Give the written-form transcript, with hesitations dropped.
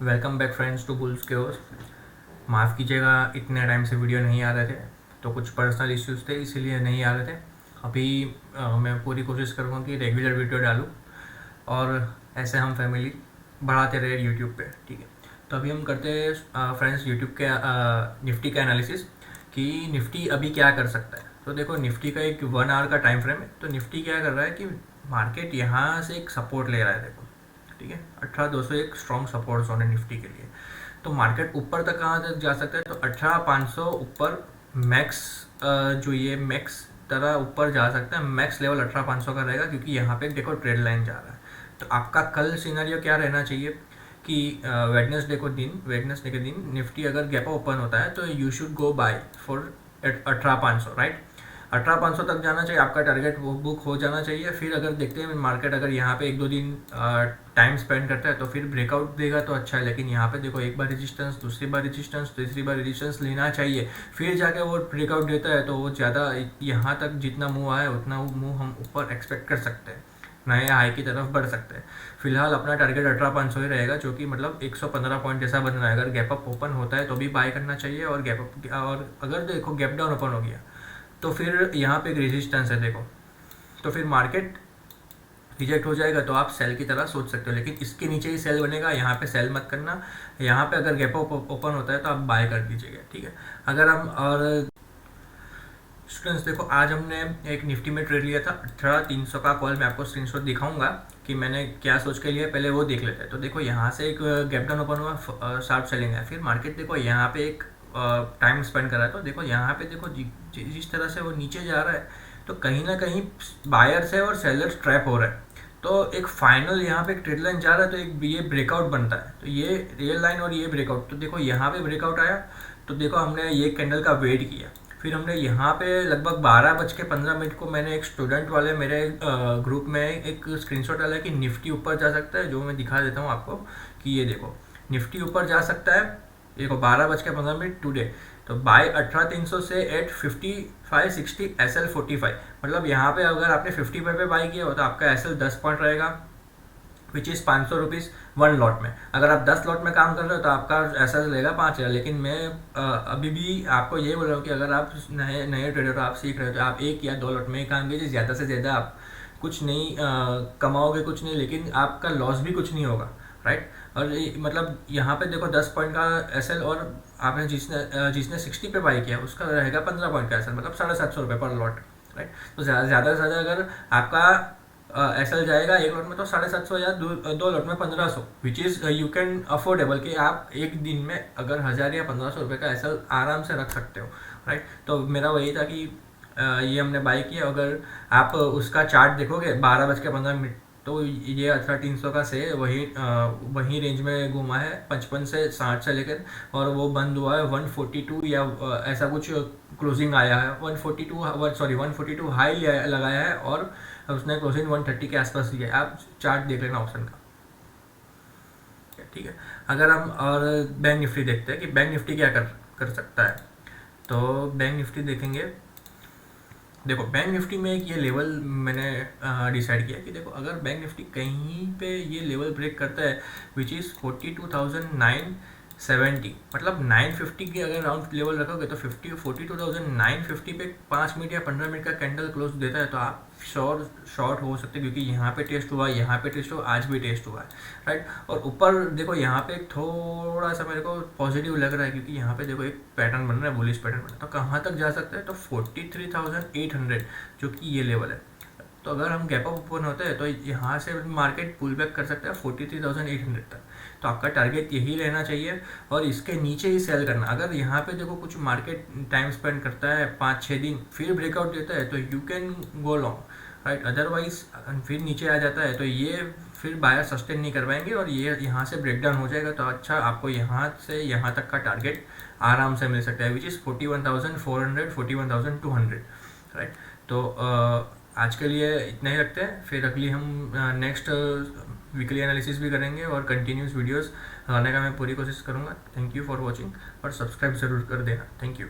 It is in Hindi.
Welcome back friends to bulls chaos. माफ़ कीजिएगा, इतने टाइम से वीडियो नहीं आ रहे थे, तो कुछ पर्सनल इश्यूज़ थे इसीलिए नहीं आ रहे थे। अभी मैं पूरी कोशिश करूँगा कि रेगुलर वीडियो डालूँ और ऐसे हम फैमिली बढ़ाते रहे यूट्यूब पे, ठीक है। तो अभी हम करते हैं फ्रेंड्स यूट्यूब के निफ्टी का एनालिसिस कि निफ्टी अभी क्या कर सकता है। तो देखो, निफ्टी का एक 1 आवर का टाइम फ्रेम है। तो निफ्टी क्या कर रहा है कि मार्केट यहाँ से एक सपोर्ट ले रहा है, देखो, ठीक है। 18,200 एक स्ट्रॉन्ग सपोर्ट जोन है निफ्टी के लिए। तो मार्केट ऊपर तक कहाँ तक जा सकता है, तो 18,500 ऊपर मैक्स, जो ये मैक्स तरह ऊपर जा सकता है। मैक्स लेवल 18,500 का रहेगा, क्योंकि यहाँ पे देखो ट्रेड लाइन जा रहा है। तो आपका कल सिनेरियो क्या रहना चाहिए कि वेडनेसडे के दिन निफ्टी अगर गैप ओपन होता है तो you should go buy for 18,500, right. 18,500 तक जाना चाहिए, आपका टारगेट बुक हो जाना चाहिए। फिर अगर देखते हैं मार्केट अगर यहाँ पे 1-2 दिन टाइम स्पेंड करता है तो फिर ब्रेकआउट देगा तो अच्छा है। लेकिन यहाँ पे देखो, एक बार रेजिस्टेंस, दूसरी बार रेजिस्टेंस, तीसरी बार रेजिस्टेंस लेना चाहिए, फिर जाके वो ब्रेकआउट देता है तो वो ज़्यादा यहाँ तक जितना मूव आया उतना मूव हम ऊपर एक्सपेक्ट कर सकते हैं, नए हाई की तरफ बढ़ सकते हैं। फिलहाल अपना टारगेट 18,500 ही रहेगा, जो कि मतलब 115 पॉइंट जैसा बन रहा है। अगर गैप अप ओपन होता है तो भी बाय करना चाहिए, और और अगर देखो गैप डाउन ओपन हो गया तो फिर यहाँ पे एक रेजिस्टेंस है, देखो, तो फिर मार्केट रिजेक्ट हो जाएगा तो आप सेल की तरह सोच सकते हो। लेकिन इसके नीचे ही सेल बनेगा, यहाँ पे सेल मत करना। यहाँ पे अगर गैप ओपन होता है तो आप बाय कर दीजिएगा, ठीक है। अगर हम और स्टूडेंट्स देखो, आज हमने एक निफ्टी में ट्रेड लिया था 18,300 का कॉल। मैं आपको स्क्रीनशॉट दिखाऊंगा कि मैंने क्या सोच के लिया, पहले वो देख लेते हैं। तो देखो, यहाँ से एक गैप डाउन ओपन हुआ, शार्प सेलिंग है। फिर मार्केट देखो यहाँ पे एक टाइम स्पेंड कर रहा है। तो देखो यहाँ पे देखो, जिस तरह से वो नीचे जा रहा है तो कहीं ना कहीं बायर्स है और सेलर्स ट्रैप हो रहे हैं। तो एक फाइनल यहाँ पे एक ट्रेड लाइन जा रहा है, तो एक ये ब्रेकआउट बनता है। तो ये रियल लाइन और ये ब्रेकआउट, तो देखो यहाँ पे ब्रेकआउट आया तो देखो हमने ये कैंडल का वेट किया। फिर हमने यहाँ पे लगभग 12:15 को मैंने एक स्टूडेंट वाले मेरे ग्रुप में एक स्क्रीनशॉट डाला कि निफ्टी ऊपर जा सकता है, जो मैं दिखा देता हूँ आपको कि ये देखो निफ्टी ऊपर जा सकता है। देखो 12:15 टुडे, तो बाय 18,300 से एट 5560 SL 45, मतलब यहाँ पे अगर आपने 55 पे बाई किया हो तो आपका SL 10 पॉइंट रहेगा, विच इज़ 500 रुपीज़ 1 लॉट में। अगर आप 10 लॉट में काम कर रहे हो तो आपका SL लेगा 5,000। लेकिन मैं अभी भी आपको ये बोल रहा हूँ कि अगर आप नए ट्रेडर हो, आप सीख रहे हो, तो आप 1 या 2 लॉट में ही काम कीजिए। ज़्यादा से ज़्यादा आप कुछ नहीं कमाओगे, कुछ नहीं, लेकिन आपका लॉस भी कुछ नहीं होगा, राइट। और मतलब यहाँ पे देखो 10 पॉइंट का SL, और आपने जिसने 60 पे बाई किया उसका रहेगा 15 पॉइंट का SL, मतलब 750 रुपये पर लॉट, राइट। तो ज़्यादा से ज़्यादा अगर आपका SL जाएगा एक लॉट में तो 750 या 2 लॉट में 1500, which is you can affordable, कि आप एक दिन में अगर 1,000 या 1,500 रुपये का SL आराम से रख सकते हो, राइट। तो मेरा वही था कि ये हमने बाई किया। अगर आप उसका चार्ट देखोगे 12:15, तो ये 18,300 का से वही रेंज में घूमा है, 55 से 60 से लेकर, और वो बंद हुआ है 142 या ऐसा कुछ क्लोजिंग आया है। 142 हाई लगाया है, और उसने क्लोजिंग 130 के आसपास दिया है। आप चार्ट देख लेना ऑप्शन का, ठीक है। अगर हम और बैंक निफ्टी देखते हैं कि बैंक निफ्टी क्या कर सकता है, तो बैंक निफ्टी देखेंगे। देखो, बैंक निफ्टी में एक ये लेवल मैंने डिसाइड किया कि देखो, अगर बैंक निफ्टी कहीं पे ये लेवल ब्रेक करता है, विच इज़ 42,970, मतलब 950 की अगर राउंड लेवल रखोगे तो 42,950 पे 5 मिनट या 15 मिनट का कैंडल क्लोज देता है तो आप शॉर्ट हो सकते हैं, क्योंकि यहाँ पे टेस्ट हुआ, यहाँ पे टेस्ट हुआ, आज भी टेस्ट हुआ है, राइट। और ऊपर देखो यहाँ पे थोड़ा सा मेरे को पॉजिटिव लग रहा है, क्योंकि यहाँ पे देखो एक पैटर्न बन रहा है, बुलिश पैटर्न बन रहा है। तो कहाँ तक जा सकता है, तो 43,800, जो कि ये लेवल है। तो अगर हम गैप अप ओपन होते हैं तो यहाँ से मार्केट पुल बैक कर सकता है 43,800 तक। तो आपका टारगेट यही रहना चाहिए, और इसके नीचे ही सेल करना। अगर यहाँ पे देखो कुछ मार्केट टाइम स्पेंड करता है 5-6 दिन, फिर ब्रेकआउट देता है तो you can go long, right. Otherwise फिर नीचे आ जाता है तो ये फिर बायर सस्टेन नहीं कर पाएंगे, और ये यहाँ से ब्रेकडाउन हो जाएगा। तो अच्छा, आपको यहाँ से यहाँ तक का टारगेट आराम से मिल सकता है, विच इज़ 41,400, 41,200, राइट। तो आज के लिए इतना ही रखते हैं। फिर अगली हम नेक्स्ट वीकली एनालिसिस भी करेंगे, और कंटिन्यूस वीडियोस लाने का मैं पूरी कोशिश करूँगा। थैंक यू फॉर वॉचिंग, और सब्सक्राइब ज़रूर कर देना। Thank you.